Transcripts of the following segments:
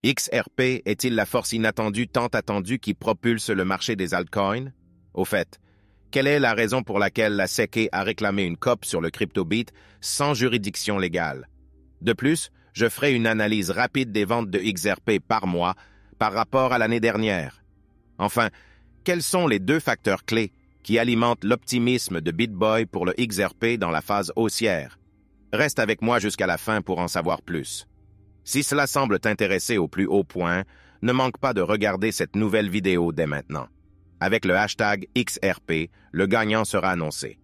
XRP est-il la force inattendue tant attendue qui propulse le marché des altcoins? Au fait, quelle est la raison pour laquelle la SEC a réclamé une COP sur le CryptoBit sans juridiction légale? De plus, je ferai une analyse rapide des ventes de XRP par mois par rapport à l'année dernière. Enfin, quels sont les deux facteurs clés qui alimentent l'optimisme de BitBoy pour le XRP dans la phase haussière? Reste avec moi jusqu'à la fin pour en savoir plus. Si cela semble t'intéresser au plus haut point, ne manque pas de regarder cette nouvelle vidéo dès maintenant. Avec le hashtag XRP, le gagnant sera annoncé.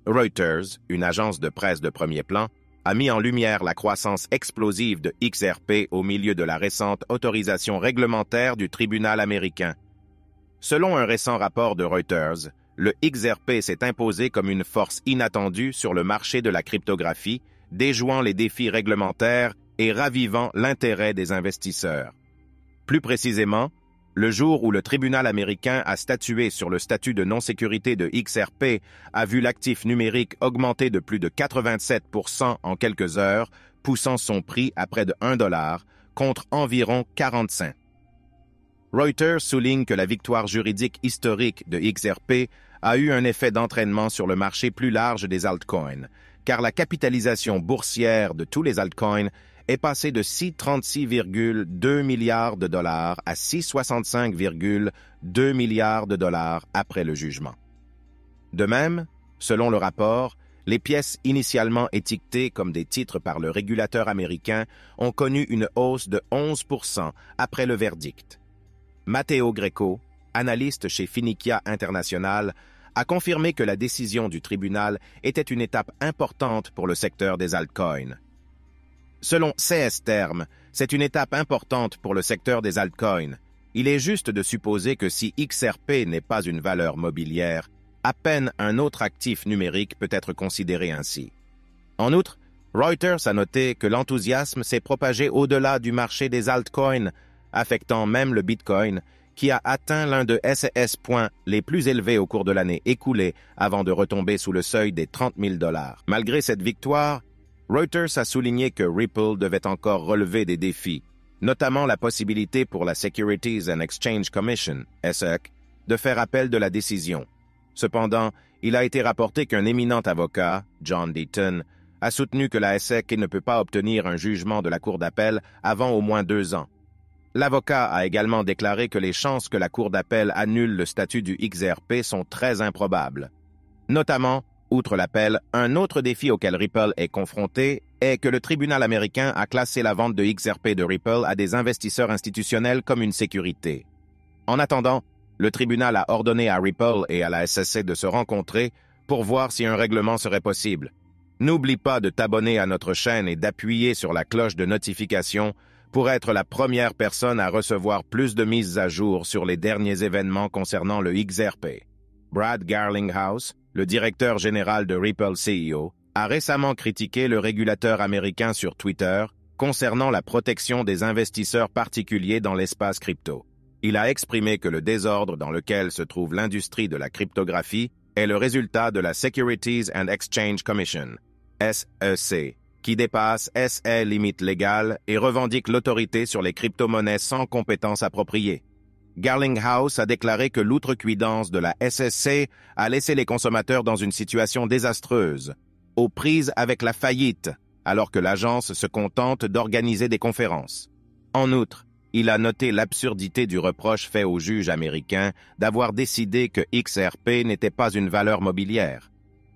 Reuters, une agence de presse de premier plan, a mis en lumière la croissance explosive de XRP au milieu de la récente autorisation réglementaire du tribunal américain. Selon un récent rapport de Reuters, le XRP s'est imposé comme une force inattendue sur le marché de la cryptographie, déjouant les défis réglementaires et ravivant l'intérêt des investisseurs. Plus précisément, le jour où le tribunal américain a statué sur le statut de non-sécurité de XRP a vu l'actif numérique augmenter de plus de 87% en quelques heures, poussant son prix à près de $1 contre environ 40 cents. Reuters souligne que la victoire juridique historique de XRP a eu un effet d'entraînement sur le marché plus large des altcoins, car la capitalisation boursière de tous les altcoins est passée de 636,2 milliards de dollars à 665,2 milliards de dollars après le jugement. De même, selon le rapport, les pièces initialement étiquetées comme des titres par le régulateur américain ont connu une hausse de 11% après le verdict. Matteo Greco, analyste chez Finicchia International, a confirmé que la décision du tribunal était une étape importante pour le secteur des altcoins. Selon CS Term, c'est une étape importante pour le secteur des altcoins. Il est juste de supposer que si XRP n'est pas une valeur mobilière, à peine un autre actif numérique peut être considéré ainsi. En outre, Reuters a noté que l'enthousiasme s'est propagé au-delà du marché des altcoins, affectant même le Bitcoin, qui a atteint l'un de ses points les plus élevés au cours de l'année écoulée avant de retomber sous le seuil des 30 000 $. Malgré cette victoire, Reuters a souligné que Ripple devait encore relever des défis, notamment la possibilité pour la Securities and Exchange Commission, SEC, de faire appel de la décision. Cependant, il a été rapporté qu'un éminent avocat, John Deaton, a soutenu que la SEC ne peut pas obtenir un jugement de la Cour d'appel avant au moins 2 ans. L'avocat a également déclaré que les chances que la Cour d'appel annule le statut du XRP sont très improbables. Notamment, outre l'appel, un autre défi auquel Ripple est confronté est que le tribunal américain a classé la vente de XRP de Ripple à des investisseurs institutionnels comme une sécurité. En attendant, le tribunal a ordonné à Ripple et à la SEC de se rencontrer pour voir si un règlement serait possible. N'oublie pas de t'abonner à notre chaîne et d'appuyer sur la cloche de notification pour être la première personne à recevoir plus de mises à jour sur les derniers événements concernant le XRP. Brad Garlinghouse, le directeur général de Ripple CEO, a récemment critiqué le régulateur américain sur Twitter concernant la protection des investisseurs particuliers dans l'espace crypto. Il a exprimé que le désordre dans lequel se trouve l'industrie de la cryptographie est le résultat de la Securities and Exchange Commission, SEC, qui dépasse ses limites légales et revendique l'autorité sur les crypto-monnaies sans compétences appropriées. Garlinghouse a déclaré que l'outrecuidance de la SEC a laissé les consommateurs dans une situation désastreuse, aux prises avec la faillite, alors que l'agence se contente d'organiser des conférences. En outre, il a noté l'absurdité du reproche fait au juge américain d'avoir décidé que XRP n'était pas une valeur mobilière.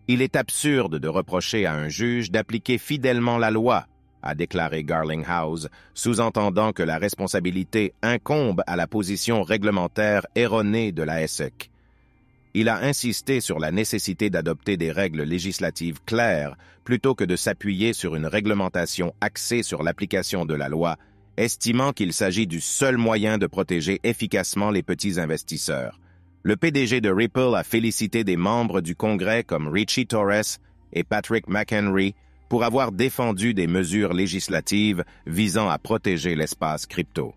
Il est absurde de reprocher à un juge d'appliquer fidèlement la loi, a déclaré Garlinghouse, sous-entendant que la responsabilité incombe à la position réglementaire erronée de la SEC. Il a insisté sur la nécessité d'adopter des règles législatives claires plutôt que de s'appuyer sur une réglementation axée sur l'application de la loi, estimant qu'il s'agit du seul moyen de protéger efficacement les petits investisseurs. Le PDG de Ripple a félicité des membres du Congrès comme Richie Torres et Patrick McHenry pour avoir défendu des mesures législatives visant à protéger l'espace crypto.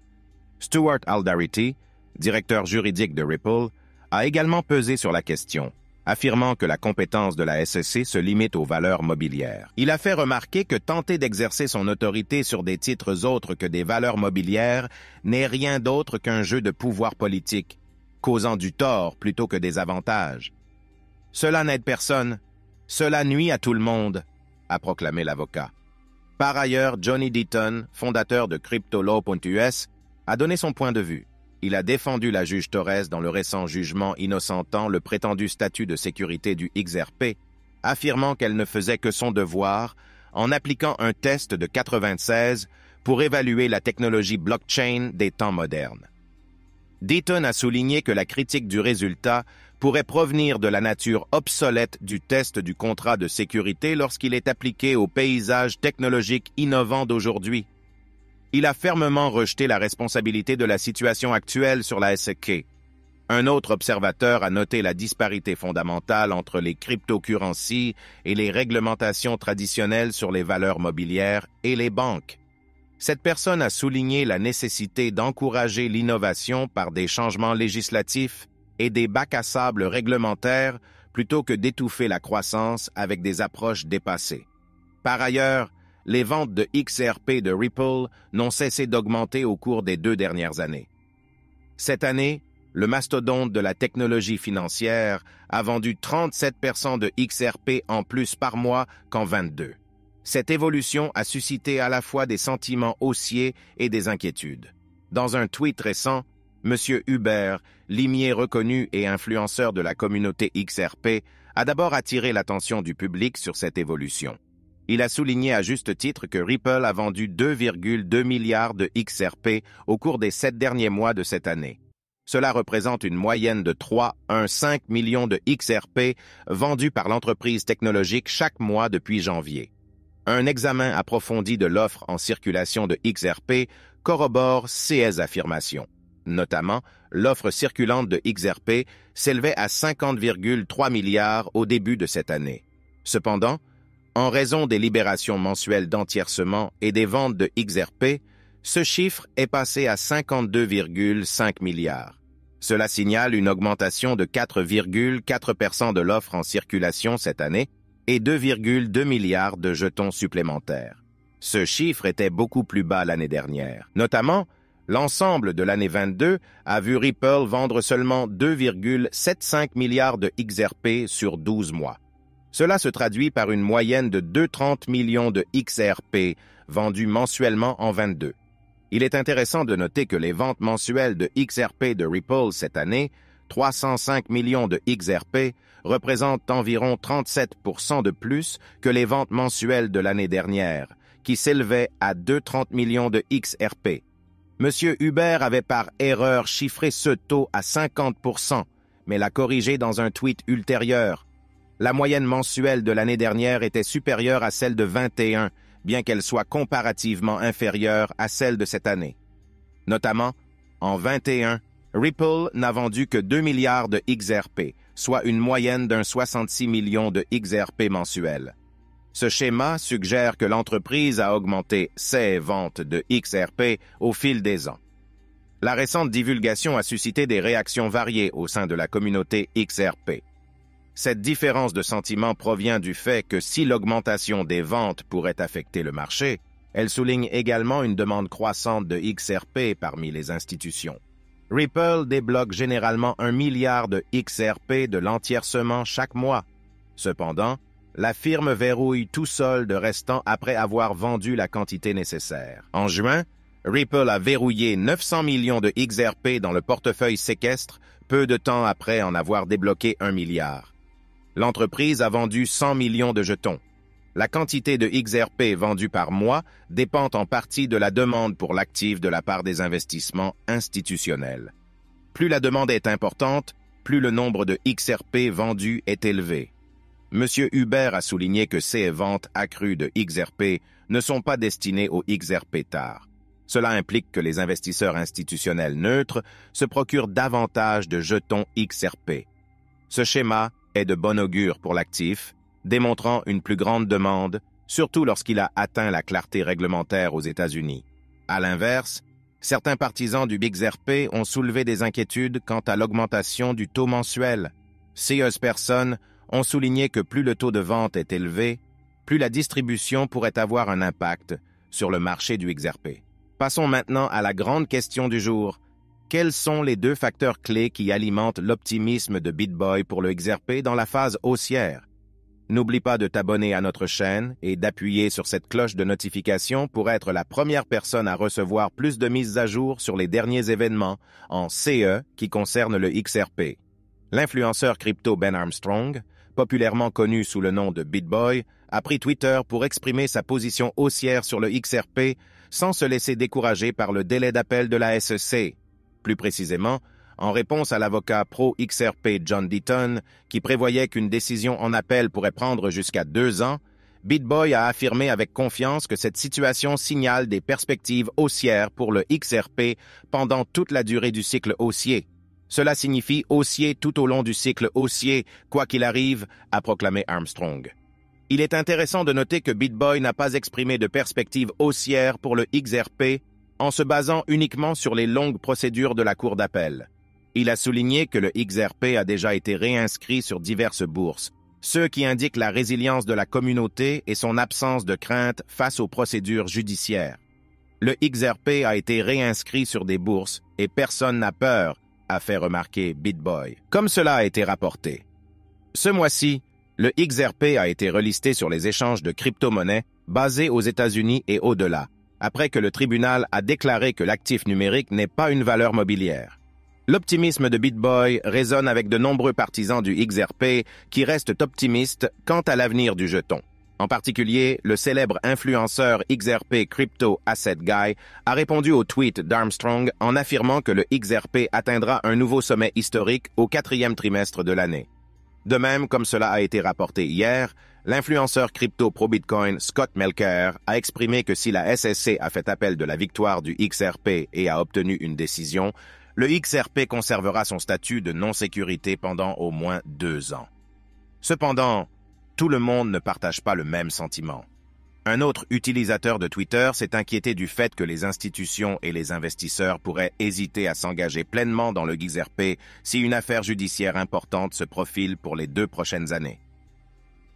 Stuart Aldarity, directeur juridique de Ripple, a également pesé sur la question, affirmant que la compétence de la SEC se limite aux valeurs mobilières. Il a fait remarquer que tenter d'exercer son autorité sur des titres autres que des valeurs mobilières n'est rien d'autre qu'un jeu de pouvoir politique, causant du tort plutôt que des avantages. « Cela n'aide personne, cela nuit à tout le monde », a proclamé l'avocat. Par ailleurs, Johnny Deaton, fondateur de CryptoLaw.us, a donné son point de vue. Il a défendu la juge Torres dans le récent jugement innocentant le prétendu statut de sécurité du XRP, affirmant qu'elle ne faisait que son devoir en appliquant un test de 96 pour évaluer la technologie blockchain des temps modernes. Deaton a souligné que la critique du résultat pourrait provenir de la nature obsolète du test du contrat de sécurité lorsqu'il est appliqué au paysage technologique innovant d'aujourd'hui. Il a fermement rejeté la responsabilité de la situation actuelle sur la SEC. Un autre observateur a noté la disparité fondamentale entre les cryptocurrencies et les réglementations traditionnelles sur les valeurs mobilières et les banques. Cette personne a souligné la nécessité d'encourager l'innovation par des changements législatifs et des bacs à sable réglementaires plutôt que d'étouffer la croissance avec des approches dépassées. Par ailleurs, les ventes de XRP de Ripple n'ont cessé d'augmenter au cours des 2 dernières années. Cette année, le mastodonte de la technologie financière a vendu 37% de XRP en plus par mois qu'en 22. Cette évolution a suscité à la fois des sentiments haussiers et des inquiétudes. Dans un tweet récent, M. Hubert, limier reconnu et influenceur de la communauté XRP, a d'abord attiré l'attention du public sur cette évolution. Il a souligné à juste titre que Ripple a vendu 2,2 milliards de XRP au cours des 7 derniers mois de cette année. Cela représente une moyenne de 3,5 millions de XRP vendus par l'entreprise technologique chaque mois depuis janvier. Un examen approfondi de l'offre en circulation de XRP corrobore ces affirmations. Notamment, l'offre circulante de XRP s'élevait à 50,3 milliards au début de cette année. Cependant, en raison des libérations mensuelles d'entiercement et des ventes de XRP, ce chiffre est passé à 52,5 milliards. Cela signale une augmentation de 4,4% de l'offre en circulation cette année et 2,2 milliards de jetons supplémentaires. Ce chiffre était beaucoup plus bas l'année dernière. Notamment, l'ensemble de l'année 22 a vu Ripple vendre seulement 2,75 milliards de XRP sur 12 mois. Cela se traduit par une moyenne de 230 millions de XRP vendus mensuellement en 22. Il est intéressant de noter que les ventes mensuelles de XRP de Ripple cette année, 305 millions de XRP, représentent environ 37% de plus que les ventes mensuelles de l'année dernière, qui s'élevaient à 230 millions de XRP. M. Hubert avait par erreur chiffré ce taux à 50%, mais l'a corrigé dans un tweet ultérieur. La moyenne mensuelle de l'année dernière était supérieure à celle de 21, bien qu'elle soit comparativement inférieure à celle de cette année. Notamment, en 21, Ripple n'a vendu que 2 milliards de XRP, soit une moyenne d'un 66 millions de XRP mensuels. Ce schéma suggère que l'entreprise a augmenté ses ventes de XRP au fil des ans. La récente divulgation a suscité des réactions variées au sein de la communauté XRP. Cette différence de sentiment provient du fait que si l'augmentation des ventes pourrait affecter le marché, elle souligne également une demande croissante de XRP parmi les institutions. Ripple débloque généralement 1 milliard de XRP de l'entiercement chaque mois. Cependant, la firme verrouille tout solde restant après avoir vendu la quantité nécessaire. En juin, Ripple a verrouillé 900 millions de XRP dans le portefeuille séquestre, peu de temps après en avoir débloqué 1 milliard. L'entreprise a vendu 100 millions de jetons. La quantité de XRP vendue par mois dépend en partie de la demande pour l'actif de la part des investissements institutionnels. Plus la demande est importante, plus le nombre de XRP vendus est élevé. M. Hubert a souligné que ces ventes accrues de XRP ne sont pas destinées aux XRP tard. Cela implique que les investisseurs institutionnels neutres se procurent davantage de jetons XRP. Ce schéma est de bon augure pour l'actif, démontrant une plus grande demande, surtout lorsqu'il a atteint la clarté réglementaire aux États-Unis. À l'inverse, certains partisans du XRP ont soulevé des inquiétudes quant à l'augmentation du taux mensuel. Ces personnes ont souligné que plus le taux de vente est élevé, plus la distribution pourrait avoir un impact sur le marché du XRP. Passons maintenant à la grande question du jour. Quels sont les 2 facteurs clés qui alimentent l'optimisme de BitBoy pour le XRP dans la phase haussière? N'oublie pas de t'abonner à notre chaîne et d'appuyer sur cette cloche de notification pour être la première personne à recevoir plus de mises à jour sur les derniers événements en CE qui concernent le XRP. L'influenceur crypto Ben Armstrong, populairement connu sous le nom de BitBoy, a pris Twitter pour exprimer sa position haussière sur le XRP sans se laisser décourager par le délai d'appel de la SEC. Plus précisément, en réponse à l'avocat pro-XRP John Deaton, qui prévoyait qu'une décision en appel pourrait prendre jusqu'à 2 ans, BitBoy a affirmé avec confiance que cette situation signale des perspectives haussières pour le XRP pendant toute la durée du cycle haussier. Cela signifie haussier tout au long du cycle haussier, quoi qu'il arrive, a proclamé Armstrong. Il est intéressant de noter que BitBoy n'a pas exprimé de perspective haussière pour le XRP en se basant uniquement sur les longues procédures de la Cour d'appel. Il a souligné que le XRP a déjà été réinscrit sur diverses bourses, ce qui indique la résilience de la communauté et son absence de crainte face aux procédures judiciaires. Le XRP a été réinscrit sur des bourses et personne n'a peur, a fait remarquer BitBoy, comme cela a été rapporté. Ce mois-ci, le XRP a été relisté sur les échanges de crypto-monnaies basés aux États-Unis et au-delà, après que le tribunal a déclaré que l'actif numérique n'est pas une valeur mobilière. L'optimisme de BitBoy résonne avec de nombreux partisans du XRP qui restent optimistes quant à l'avenir du jeton. En particulier, le célèbre influenceur XRP Crypto Asset Guy a répondu au tweet d'Armstrong en affirmant que le XRP atteindra un nouveau sommet historique au 4e trimestre de l'année. De même, comme cela a été rapporté hier, l'influenceur crypto pro-Bitcoin Scott Melker a exprimé que si la SEC a fait appel de la victoire du XRP et a obtenu une décision, le XRP conservera son statut de non-sécurité pendant au moins 2 ans. Cependant, tout le monde ne partage pas le même sentiment. Un autre utilisateur de Twitter s'est inquiété du fait que les institutions et les investisseurs pourraient hésiter à s'engager pleinement dans le XRP si une affaire judiciaire importante se profile pour les 2 prochaines années.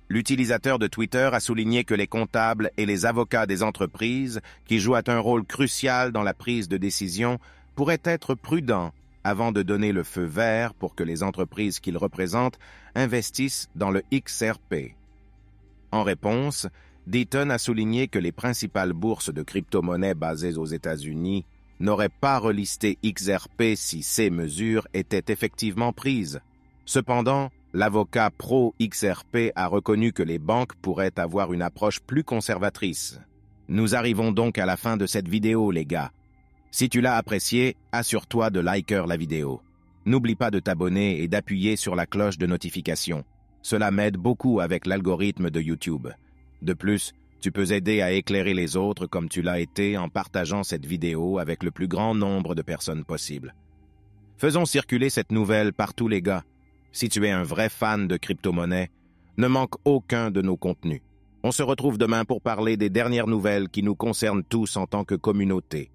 L'utilisateur de Twitter a souligné que les comptables et les avocats des entreprises, qui jouent un rôle crucial dans la prise de décision, pourraient être prudents avant de donner le feu vert pour que les entreprises qu'ils représentent investissent dans le XRP. En réponse, Deaton a souligné que les principales bourses de crypto-monnaies basées aux États-Unis n'auraient pas relisté XRP si ces mesures étaient effectivement prises. Cependant, l'avocat pro-XRP a reconnu que les banques pourraient avoir une approche plus conservatrice. Nous arrivons donc à la fin de cette vidéo, les gars. Si tu l'as apprécié, assure-toi de liker la vidéo. N'oublie pas de t'abonner et d'appuyer sur la cloche de notification. Cela m'aide beaucoup avec l'algorithme de YouTube. De plus, tu peux aider à éclairer les autres comme tu l'as été en partageant cette vidéo avec le plus grand nombre de personnes possible. Faisons circuler cette nouvelle partout, les gars. Si tu es un vrai fan de crypto-monnaie, ne manque aucun de nos contenus. On se retrouve demain pour parler des dernières nouvelles qui nous concernent tous en tant que communauté.